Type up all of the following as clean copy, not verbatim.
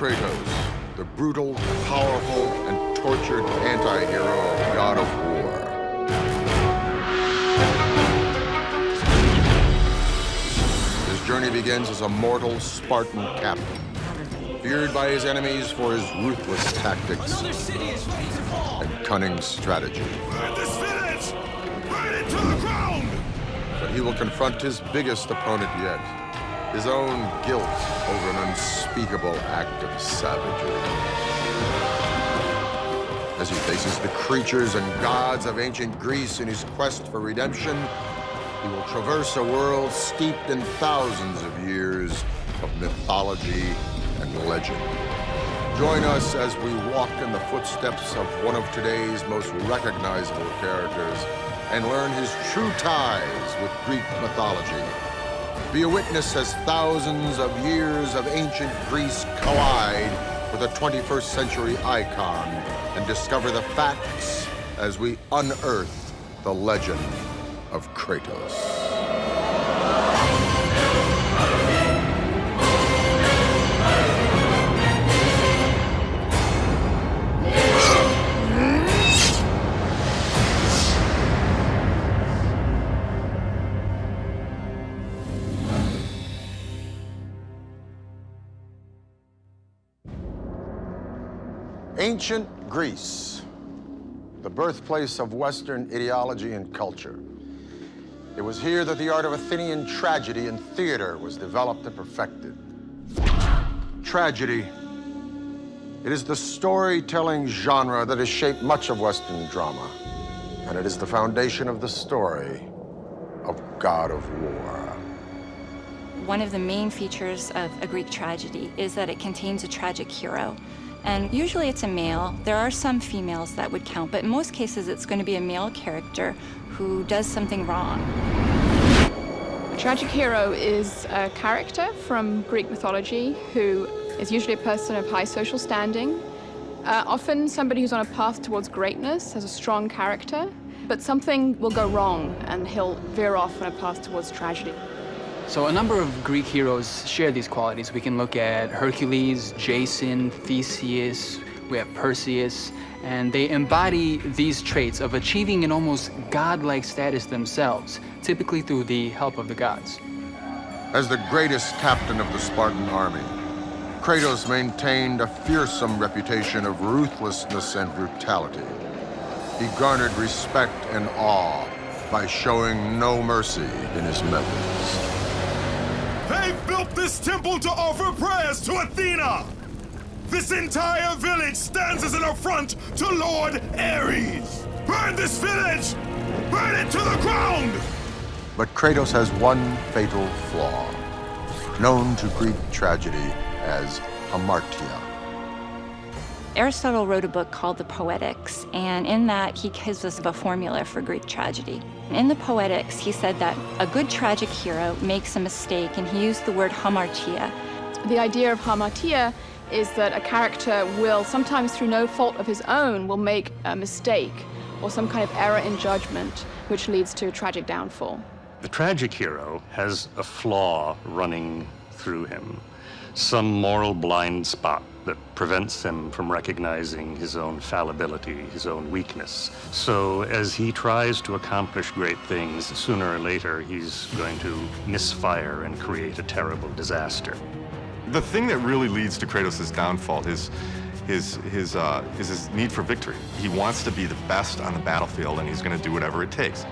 Kratos, the brutal, powerful, and tortured anti-hero god of war. His journey begins as a mortal Spartan captain, feared by his enemies for his ruthless tactics and cunning strategy. Burn this village! Burn it to the ground! But he will confront his biggest opponent yet, his own guilt over an unspeakable act of savagery. As he faces the creatures and gods of ancient Greece in his quest for redemption, he will traverse a world steeped in thousands of years of mythology and legend. Join us as we walk in the footsteps of one of today's most recognizable characters and learn his true ties with Greek mythology. Be a witness as thousands of years of ancient Greece collide with a 21st century icon and discover the facts as we unearth the legend of Kratos. Ancient Greece, the birthplace of Western ideology and culture. It was here that the art of Athenian tragedy and theater was developed and perfected. Tragedy, it is the storytelling genre that has shaped much of Western drama, and it is the foundation of the story of God of War. One of the main features of a Greek tragedy is that it contains a tragic hero. And usually it's a male. There are some females that would count, but in most cases it's going to be a male character who does something wrong. A tragic hero is a character from Greek mythology who is usually a person of high social standing, often somebody who's on a path towards greatness, has a strong character, but something will go wrong and he'll veer off on a path towards tragedy. So a number of Greek heroes share these qualities. We can look at Hercules, Jason, Theseus, we have Perseus, and they embody these traits of achieving an almost godlike status themselves, typically through the help of the gods. As the greatest captain of the Spartan army, Kratos maintained a fearsome reputation of ruthlessness and brutality. He garnered respect and awe by showing no mercy in his methods. They've built this temple to offer prayers to Athena! This entire village stands as an affront to Lord Ares! Burn this village! Burn it to the ground! But Kratos has one fatal flaw, known to Greek tragedy as hamartia. Aristotle wrote a book called The Poetics, and in that he gives us a formula for Greek tragedy. In the Poetics, he said that a good tragic hero makes a mistake, and he used the word hamartia. The idea of hamartia is that a character will, sometimes through no fault of his own, will make a mistake or some kind of error in judgment, which leads to a tragic downfall. The tragic hero has a flaw running through him, some moral blind spot that prevents him from recognizing his own fallibility, his own weakness. So as he tries to accomplish great things, sooner or later he's going to misfire and create a terrible disaster. The thing that really leads to Kratos' downfall is his need for victory. He wants to be the best on the battlefield, and he's going to do whatever it takes.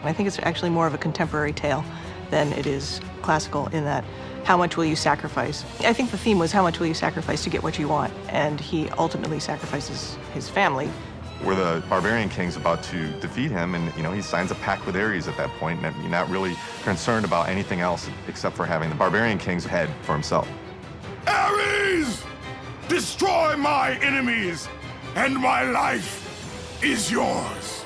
I think it's actually more of a contemporary tale than it is classical in that how much will you sacrifice? I think the theme was how much will you sacrifice to get what you want, and he ultimately sacrifices his family. Where the barbarian king's about to defeat him, and he signs a pact with Ares at that point, and you're not really concerned about anything else except for having the barbarian king's head for himself. Ares! Destroy my enemies, and my life is yours.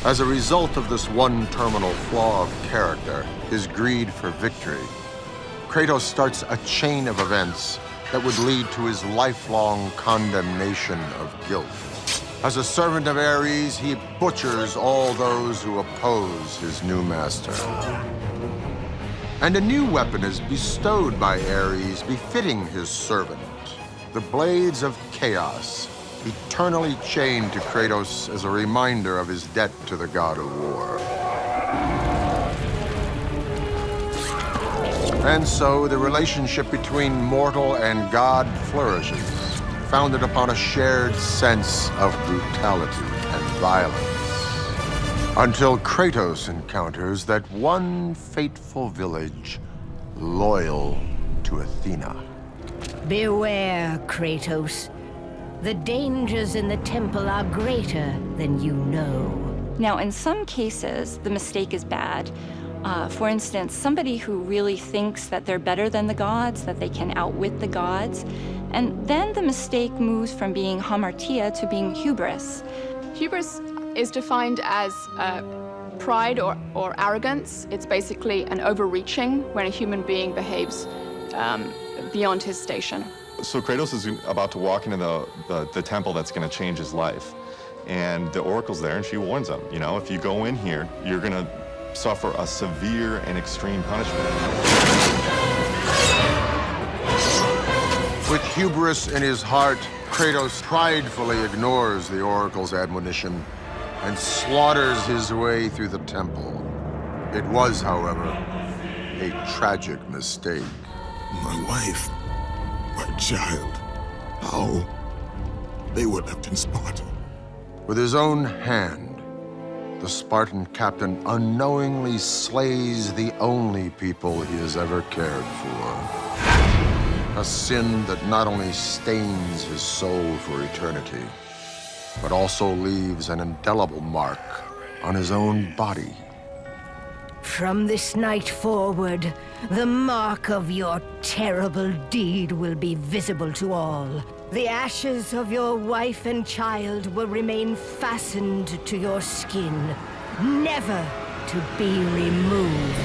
As a result of this one terminal flaw of character, his greed for victory, Kratos starts a chain of events that would lead to his lifelong condemnation of guilt. As a servant of Ares, he butchers all those who oppose his new master. And a new weapon is bestowed by Ares befitting his servant. the blades of chaos, eternally chained to Kratos as a reminder of his debt to the god of war. And so the relationship between mortal and god flourishes, founded upon a shared sense of brutality and violence. Until Kratos encounters that one fateful village loyal to Athena. Beware, Kratos. The dangers in the temple are greater than you know. Now, in some cases, the mistake is bad. For instance, somebody who really thinks that they're better than the gods, that they can outwit the gods, and then the mistake moves from being hamartia to being hubris. Hubris is defined as pride or arrogance. It's basically an overreaching when a human being behaves beyond his station. So Kratos is about to walk into the temple that's going to change his life. And the oracle's there, and she warns him, you know, if you go in here, you're going to suffer a severe and extreme punishment. With hubris in his heart, Kratos pridefully ignores the oracle's admonition and slaughters his way through the temple. It was, however, a tragic mistake. My wife, my child, how? They were left in Sparta. With his own hand, the Spartan captain unknowingly slays the only people he has ever cared for. A sin that not only stains his soul for eternity, but also leaves an indelible mark on his own body. From this night forward, the mark of your terrible deed will be visible to all. The ashes of your wife and child will remain fastened to your skin, never to be removed.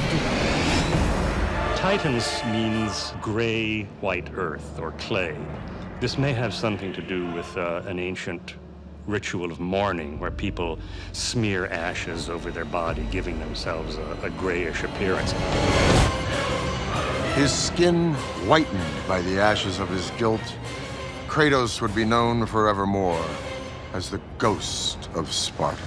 Titans means gray, white earth, or clay. This may have something to do with an ancient ritual of mourning where people smear ashes over their body, giving themselves a grayish appearance. His skin whitened by the ashes of his guilt, Kratos would be known forevermore as the ghost of Sparta.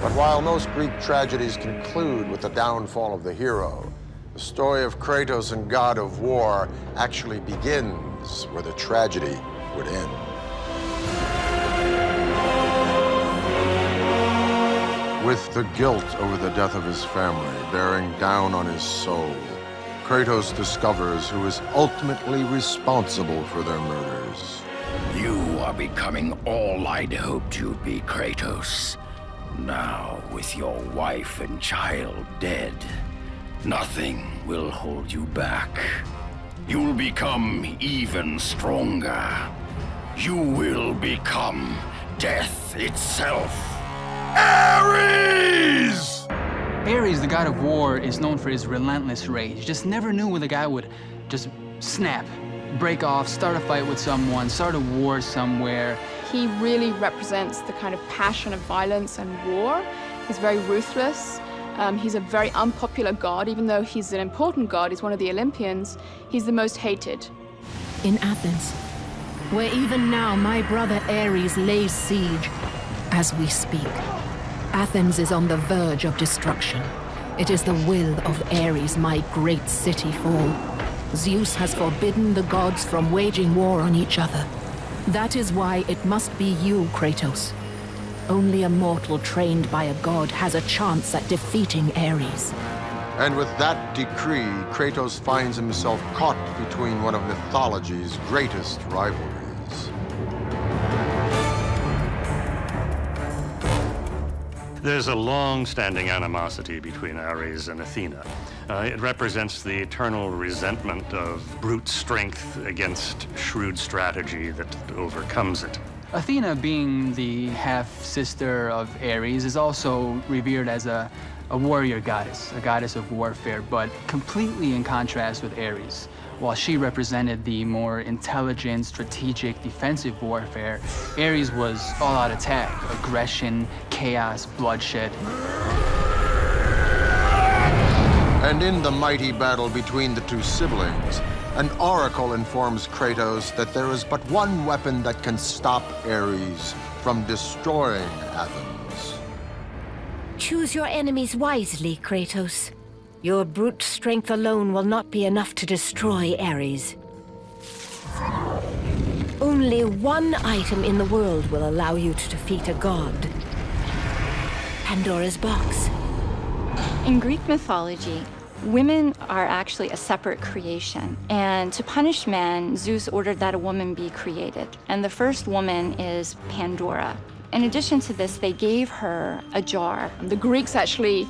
But while most Greek tragedies conclude with the downfall of the hero, the story of Kratos and god of war actually begins where the tragedy would end. With the guilt over the death of his family bearing down on his soul, Kratos discovers who is ultimately responsible for their murders. You are becoming all I'd hoped you'd be, Kratos. Now, with your wife and child dead, nothing will hold you back. You'll become even stronger. You will become death itself. Ares! Ares, the god of war, is known for his relentless rage. You just never knew when the guy would just snap, break off, start a fight with someone, start a war somewhere. He really represents the kind of passion of violence and war. He's very ruthless. He's a very unpopular god. Even though he's an important god, he's one of the Olympians, he's the most hated. In Athens, where even now my brother Ares lays siege as we speak. Athens is on the verge of destruction. It is the will of Ares my great city fall. Zeus has forbidden the gods from waging war on each other. That is why it must be you, Kratos. Only a mortal trained by a god has a chance at defeating Ares. And with that decree, Kratos finds himself caught between one of mythology's greatest rivalries. There's a long-standing animosity between Ares and Athena. It represents the eternal resentment of brute strength against shrewd strategy that overcomes it. Athena, being the half-sister of Ares, is also revered as a warrior goddess, a goddess of warfare, but completely in contrast with Ares. While she represented the more intelligent, strategic, defensive warfare, Ares was all-out attack, aggression, chaos, bloodshed. And in the mighty battle between the two siblings, An oracle informs Kratos that there is but one weapon that can stop Ares from destroying Athens. Choose your enemies wisely, Kratos. Your brute strength alone will not be enough to destroy Ares. Only one item in the world will allow you to defeat a god. Pandora's box. In Greek mythology, women are actually a separate creation. And to punish men, Zeus ordered that a woman be created. And the first woman is Pandora. In addition to this, they gave her a jar. The Greeks actually